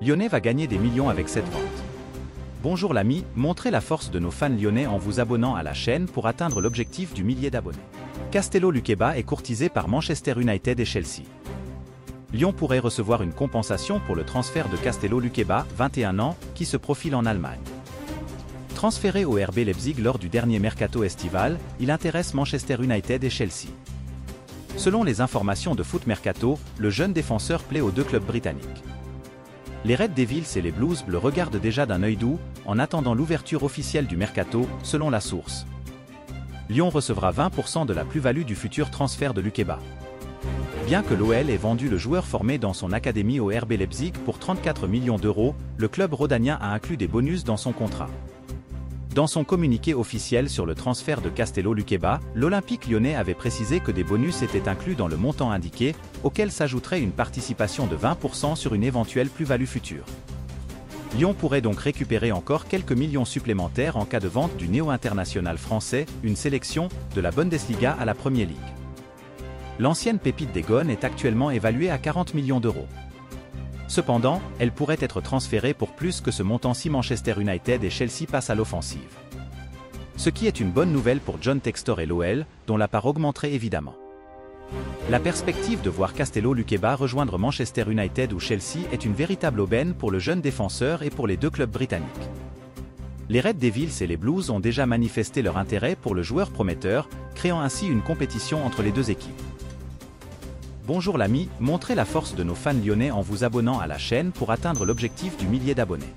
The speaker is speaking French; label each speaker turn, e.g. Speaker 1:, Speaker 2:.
Speaker 1: Lyonnais va gagner des millions avec cette vente. Bonjour l'ami, montrez la force de nos fans lyonnais en vous abonnant à la chaîne pour atteindre l'objectif du millier d'abonnés. Castello Luqueba est courtisé par Manchester United et Chelsea. Lyon pourrait recevoir une compensation pour le transfert de Castello Luqueba, 21 ans, qui se profile en Allemagne. Transféré au RB Leipzig lors du dernier mercato estival, il intéresse Manchester United et Chelsea. Selon les informations de Foot Mercato, le jeune défenseur plaît aux deux clubs britanniques. Les Red Devils et les Blues le regardent déjà d'un œil doux, en attendant l'ouverture officielle du mercato, selon la source. Lyon recevra 20% de la plus-value du futur transfert de Luqueba. Bien que l'OL ait vendu le joueur formé dans son académie au RB Leipzig pour 34 millions d'euros, le club rhodanien a inclus des bonus dans son contrat. Dans son communiqué officiel sur le transfert de Castello Luqueba, l'Olympique lyonnais avait précisé que des bonus étaient inclus dans le montant indiqué, auquel s'ajouterait une participation de 20% sur une éventuelle plus-value future. Lyon pourrait donc récupérer encore quelques millions supplémentaires en cas de vente du néo-international français, une sélection de la Bundesliga à la Premier League. L'ancienne pépite des Gones est actuellement évaluée à 40 millions d'euros. Cependant, elle pourrait être transférée pour plus que ce montant si Manchester United et Chelsea passent à l'offensive. Ce qui est une bonne nouvelle pour John Textor et l'OL, dont la part augmenterait évidemment. La perspective de voir Castello Luqueba rejoindre Manchester United ou Chelsea est une véritable aubaine pour le jeune défenseur et pour les deux clubs britanniques. Les Red Devils et les Blues ont déjà manifesté leur intérêt pour le joueur prometteur, créant ainsi une compétition entre les deux équipes. Bonjour l'ami, montrez la force de nos fans lyonnais en vous abonnant à la chaîne pour atteindre l'objectif du millier d'abonnés.